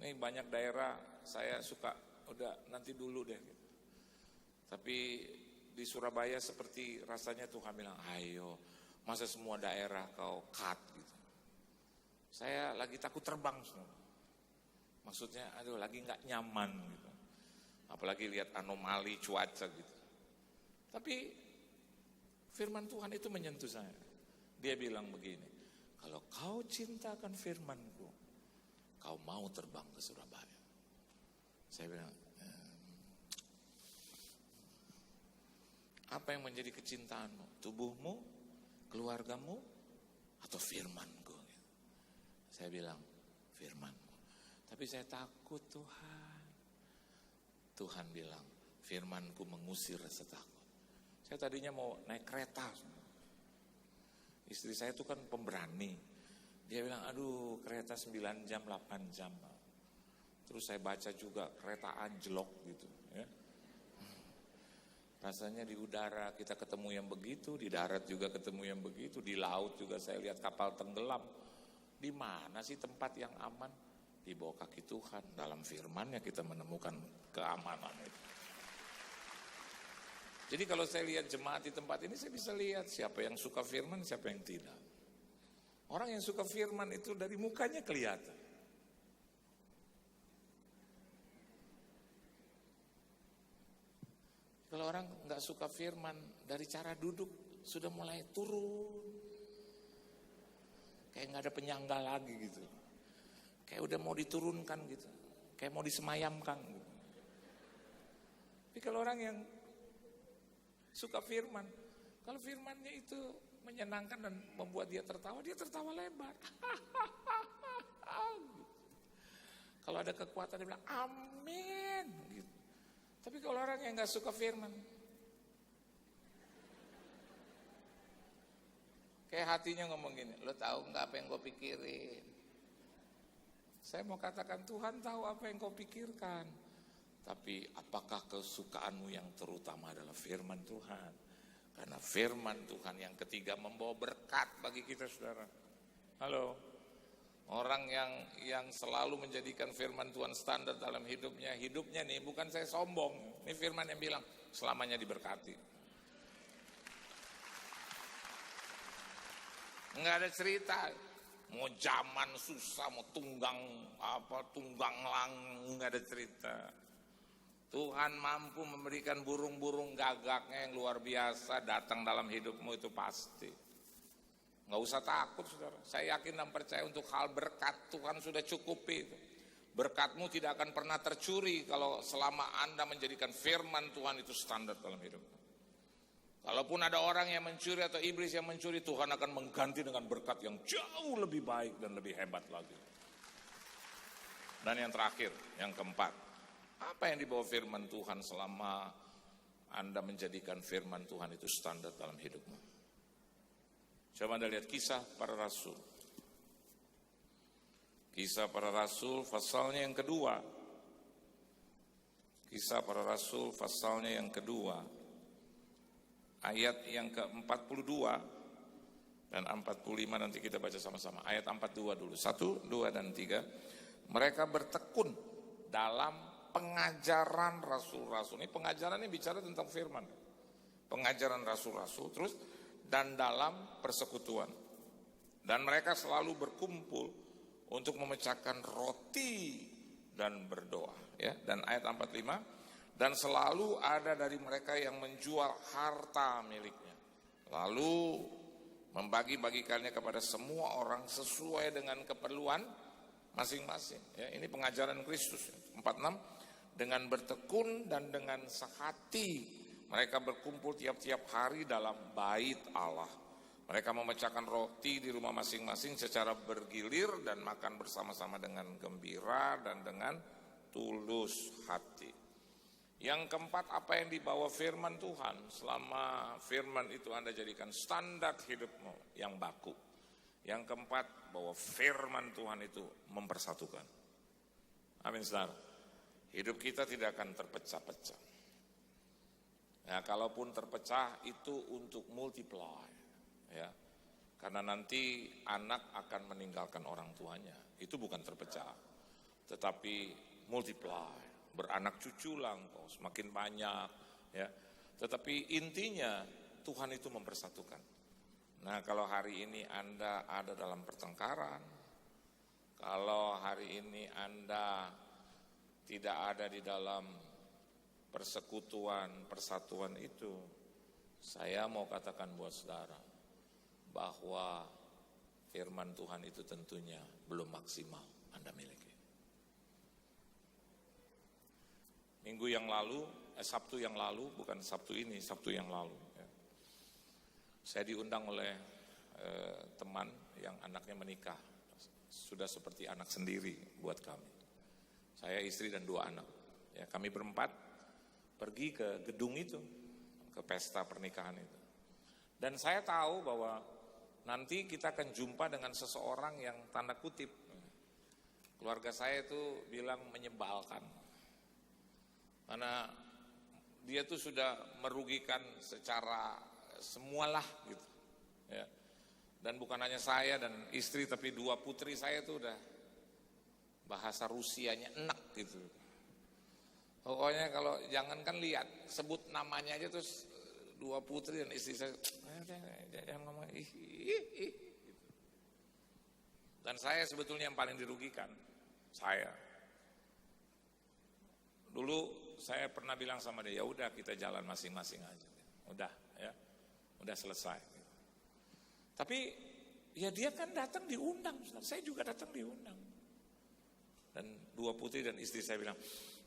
Ini banyak daerah saya suka, udah nanti dulu deh. Tapi di Surabaya seperti rasanya Tuhan bilang, ayo, masa semua daerah kau cut gitu. Saya lagi takut terbang semua. Maksudnya, lagi nggak nyaman gitu. Apalagi lihat anomali cuaca gitu. Tapi firman Tuhan itu menyentuh saya. Dia bilang begini, kalau kau cintakan firman-Ku, kau mau terbang ke Surabaya. Saya bilang, apa yang menjadi kecintaanmu? Tubuhmu, keluargamu, atau firman-Ku? Saya bilang, firman-Mu. Tapi saya takut Tuhan. Tuhan bilang, firman-Ku mengusir rasa takut. Saya tadinya mau naik kereta. Istri saya itu kan pemberani. Dia bilang, aduh kereta 9 jam, 8 jam. Terus saya baca juga kereta anjlok gitu. Ya. Rasanya di udara kita ketemu yang begitu, di darat juga ketemu yang begitu, di laut juga saya lihat kapal tenggelam. Di mana sih tempat yang aman? Di bawah kaki Tuhan, dalam firman-Nya kita menemukan keamanan itu. Jadi kalau saya lihat jemaat di tempat ini, saya bisa lihat siapa yang suka firman, siapa yang tidak. Orang yang suka firman itu dari mukanya kelihatan. Kalau orang nggak suka firman, dari cara duduk sudah mulai turun. Kayak nggak ada penyangga lagi gitu. Kayak udah mau diturunkan gitu. Kayak mau disemayamkan gitu. Tapi kalau orang yang suka firman, kalau firmannya itu menyenangkan dan membuat dia tertawa lebar. Kalau ada kekuatan dia bilang amin gitu. Tapi kalau orang yang gak suka firman, kayak hatinya ngomong gini, lo tahu gak apa yang gue pikirin? Saya mau katakan Tuhan tahu apa yang kau pikirkan. Tapi apakah kesukaanmu yang terutama adalah firman Tuhan? Karena firman Tuhan yang ketiga membawa berkat bagi kita saudara. Halo. Orang yang selalu menjadikan firman Tuhan standar dalam hidupnya nih bukan saya sombong. Ini firman yang bilang selamanya diberkati. Enggak ada cerita. Mau zaman susah, mau tunggang lang, enggak ada cerita. Tuhan mampu memberikan burung-burung gagaknya yang luar biasa datang dalam hidupmu itu pasti. Nggak usah takut saudara. Saya yakin dan percaya untuk hal berkat Tuhan sudah cukupi itu. Berkatmu tidak akan pernah tercuri kalau selama Anda menjadikan firman Tuhan itu standar dalam hidupmu. Kalaupun ada orang yang mencuri atau iblis yang mencuri, Tuhan akan mengganti dengan berkat yang jauh lebih baik dan lebih hebat lagi. Dan yang terakhir, yang keempat, apa yang dibawa firman Tuhan selama Anda menjadikan firman Tuhan itu standar dalam hidupmu? Coba Anda lihat Kisah Para Rasul. Kisah Para Rasul pasalnya yang kedua. Kisah Para Rasul pasalnya yang kedua. Ayat yang ke-42 dan 45 nanti kita baca sama-sama. Ayat 42 dulu. 1, 2, dan 3. Mereka bertekun dalam pengajaran rasul-rasul. Ini pengajaran ini bicara tentang firman. Pengajaran rasul-rasul. Terus dan dalam persekutuan. Dan mereka selalu berkumpul untuk memecahkan roti dan berdoa. Ya. Dan ayat 45. Dan selalu ada dari mereka yang menjual harta miliknya. Lalu membagi-bagikannya kepada semua orang sesuai dengan keperluan masing-masing. Ya, ini pengajaran Kristus. 46. Dengan bertekun dan dengan sehati Mereka berkumpul tiap-tiap hari dalam bait Allah. Mereka memecahkan roti di rumah masing-masing secara bergilir dan makan bersama-sama dengan gembira dan dengan tulus hati. Yang keempat, apa yang dibawa firman Tuhan, selama firman itu Anda jadikan standar hidupmu yang baku. Yang keempat, bahwa firman Tuhan itu mempersatukan. Amin, saudara. Hidup kita tidak akan terpecah-pecah. Ya, kalaupun terpecah itu untuk multiply, ya. Karena nanti anak akan meninggalkan orang tuanya. Itu bukan terpecah, tetapi multiply. Beranak cucu lah engkau, semakin banyak, ya. Tetapi intinya Tuhan itu mempersatukan. Nah, kalau hari ini Anda ada dalam pertengkaran, kalau hari ini Anda tidak ada di dalam persekutuan, persatuan itu, saya mau katakan buat saudara bahwa firman Tuhan itu tentunya belum maksimal Anda miliki. Sabtu yang lalu, bukan Sabtu ini, Sabtu yang lalu, ya. Saya diundang oleh teman yang anaknya menikah, sudah seperti anak sendiri buat kami. Saya, istri dan 2 anak. Ya, kami berempat pergi ke gedung itu, ke pesta pernikahan itu. Dan saya tahu bahwa nanti kita akan jumpa dengan seseorang yang tanda kutip, keluarga saya itu bilang menyebalkan. Karena dia tuh sudah merugikan secara semualah gitu, ya. Dan bukan hanya saya dan istri, tapi 2 putri saya tuh udah bahasa Rusianya enak gitu. Pokoknya kalau jangankan lihat, sebut namanya aja terus 2 putri dan istri saya, jangan ngomong ih. Dan saya sebetulnya yang paling dirugikan, saya. Dulu saya pernah bilang sama dia, ya udah kita jalan masing-masing aja, udah ya, udah selesai. Tapi ya dia kan datang diundang, saya juga datang diundang. Dan 2 putri dan istri saya bilang,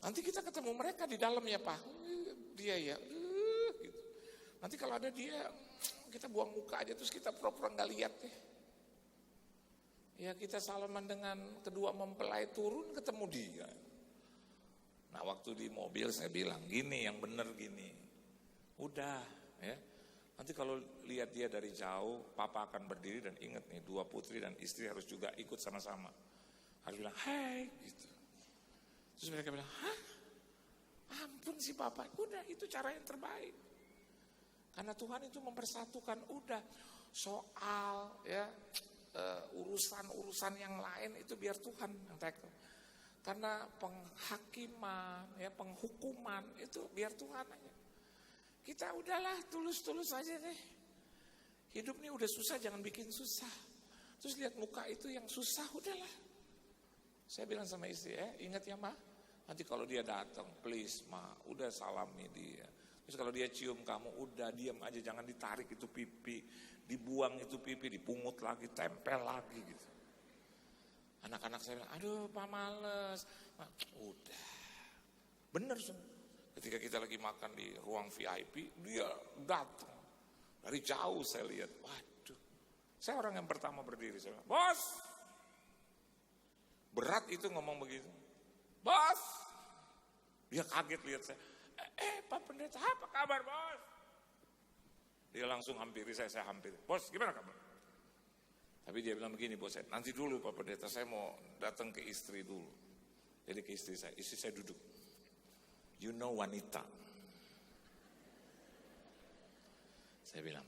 nanti kita ketemu mereka di dalam ya Pak. Dia ya, gitu. Nanti kalau ada dia, kita buang muka aja terus kita pura-pura nggak lihat deh. Ya kita salaman dengan kedua mempelai, turun ketemu dia. Nah, waktu di mobil saya bilang, gini yang bener gini. Udah, ya. Nanti kalau lihat dia dari jauh, papa akan berdiri dan ingat nih, 2 putri dan istri harus juga ikut sama-sama. Harus bilang, hai, gitu. Terus mereka bilang, hah? Ampun si papa. Udah, itu cara yang terbaik. Karena Tuhan itu mempersatukan, udah. Soal, ya, urusan-urusan yang lain itu biar Tuhan yang tackle. Karena penghakiman, ya, penghukuman itu biar Tuhan aja. Kita udahlah tulus-tulus aja deh. Hidup ini udah susah, jangan bikin susah. Terus lihat muka itu yang susah, udahlah. Saya bilang sama istri, ingat ya Ma, nanti kalau dia datang, please Ma, udah salami dia. Terus kalau dia cium kamu, udah diam aja, jangan ditarik itu pipi, dibuang itu pipi, dipungut lagi, tempel lagi gitu. Anak-anak saya bilang, aduh Pak males. Nah, udah. Bener semua. Ketika kita lagi makan di ruang VIP, dia datang. Dari jauh saya lihat, waduh. Saya orang yang pertama berdiri, saya bilang, bos. Berat itu ngomong begitu. Bos. Dia kaget lihat saya. Pak Pendeta, apa kabar bos? Dia langsung hampiri saya hampiri. Bos, gimana kabar? Tapi dia bilang begini, bos, nanti dulu Pak Pendeta, saya mau datang ke istri dulu. Jadi ke istri saya duduk. You know wanita. Saya bilang,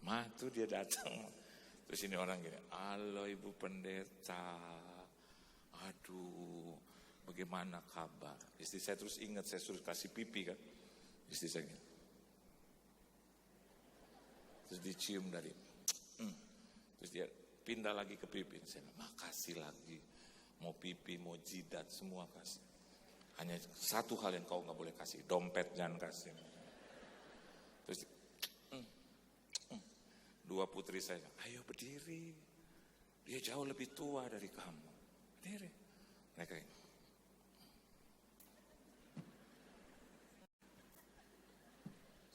Ma tuh dia datang. Terus ini orang gini, halo Ibu Pendeta, aduh, bagaimana kabar? Istri saya terus ingat, saya suruh kasih pipi kan. Istri saya gini. Terus dicium dari, terus dia pindah lagi ke pipi. Saya bilang, makasih lagi, mau pipi, mau jidat, semua kasih. Hanya satu hal yang kau nggak boleh kasih, dompet jangan kasih. Terus 2 putri saya, ayo berdiri, dia jauh lebih tua dari kamu, berdiri. Mereka ini,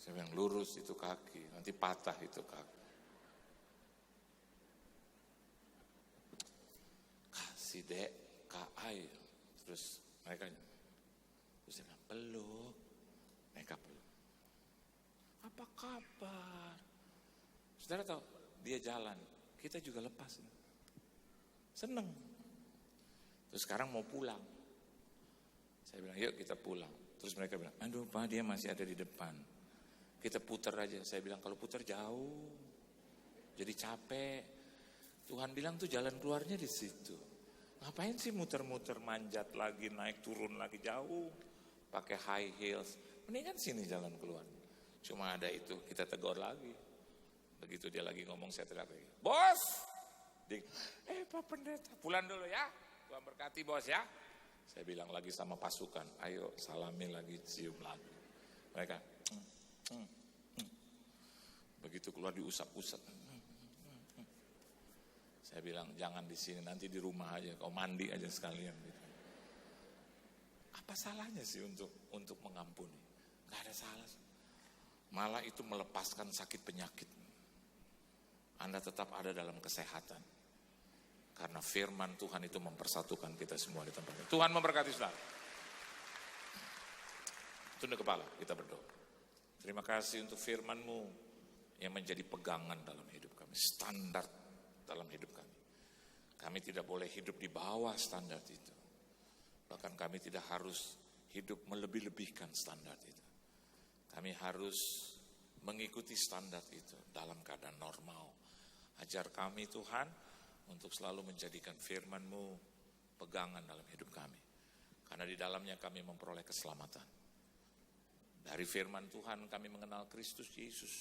Saya bilang lurus itu kaki, nanti patah itu kaki. Kasih dek, air. Terus mereka, terus saya bilang peluk, mereka peluk. Apa kabar? Saudara tahu, dia jalan, kita juga lepas. Seneng. Terus sekarang mau pulang. Saya bilang, yuk kita pulang. Terus mereka bilang, aduh Pak, dia masih ada di depan. Kita putar aja. Saya bilang, kalau putar jauh. Jadi capek. Tuhan bilang tuh jalan keluarnya di situ. Ngapain sih muter-muter manjat lagi, naik turun lagi jauh. Pakai high heels. Mendingan sini jalan keluar. Cuma ada itu, kita tegur lagi. Begitu dia lagi ngomong, saya teriak lagi, bos! Dia, Pak Pendeta, pulang dulu ya. Tuhan berkati bos ya. Saya bilang lagi sama pasukan, ayo salamin lagi, cium lagi. Mereka, begitu keluar diusap-usap. Saya bilang jangan di sini, nanti di rumah aja, kau mandi aja sekalian. Gitu. Apa salahnya sih untuk mengampuni? Gak ada salah. Malah itu melepaskan sakit penyakit. Anda tetap ada dalam kesehatan. Karena firman Tuhan itu mempersatukan kita semua di tempat ini. Tuhan memberkati saudara. Tunduk kepala, kita berdoa. Terima kasih untuk firman-Mu yang menjadi pegangan dalam hidup kami. Standar dalam hidup kami. Kami tidak boleh hidup di bawah standar itu. Bahkan kami tidak harus hidup melebih-lebihkan standar itu. Kami harus mengikuti standar itu dalam keadaan normal. Ajar kami Tuhan untuk selalu menjadikan firman-Mu pegangan dalam hidup kami. Karena di dalamnya kami memperoleh keselamatan. Dari firman Tuhan kami mengenal Kristus Yesus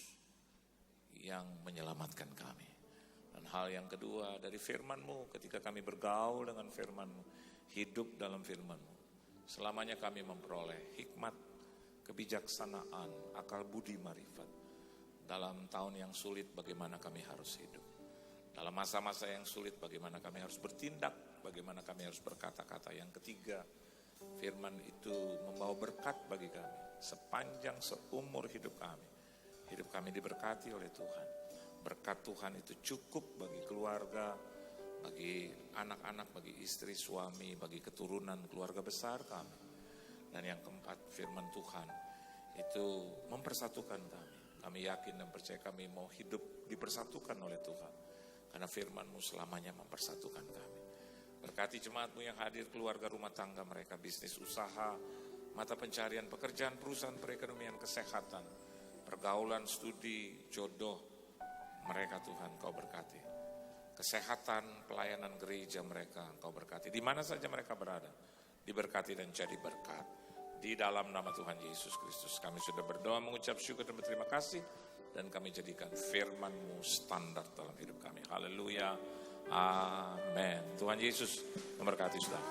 yang menyelamatkan kami. Dan hal yang kedua, dari firman-Mu, ketika kami bergaul dengan firman-Mu, hidup dalam firman-Mu, selamanya kami memperoleh hikmat, kebijaksanaan, akal budi marifat. Dalam tahun yang sulit bagaimana kami harus hidup. Dalam masa-masa yang sulit bagaimana kami harus bertindak, bagaimana kami harus berkata-kata. Yang ketiga, firman itu membawa berkat bagi kami sepanjang seumur hidup kami. Hidup kami diberkati oleh Tuhan. Berkat Tuhan itu cukup bagi keluarga, bagi anak-anak, bagi istri, suami, bagi keturunan, keluarga besar kami. Dan yang keempat, firman Tuhan itu mempersatukan kami. Kami yakin dan percaya kami mau hidup dipersatukan oleh Tuhan. Karena firman-Mu selamanya mempersatukan kami. Berkati jemaat-Mu yang hadir, keluarga, rumah tangga mereka, bisnis, usaha, mata pencarian, pekerjaan, perusahaan, perekonomian, kesehatan, pergaulan, studi, jodoh, mereka Tuhan Kau berkati. Kesehatan, pelayanan gereja mereka Kau berkati. Di mana saja mereka berada, diberkati dan jadi berkat. Di dalam nama Tuhan Yesus Kristus kami sudah berdoa, mengucap syukur dan berterima kasih. Dan kami jadikan firman-Mu standar dalam hidup kami. Haleluya. Amin. Tuhan Yesus memberkati saudara.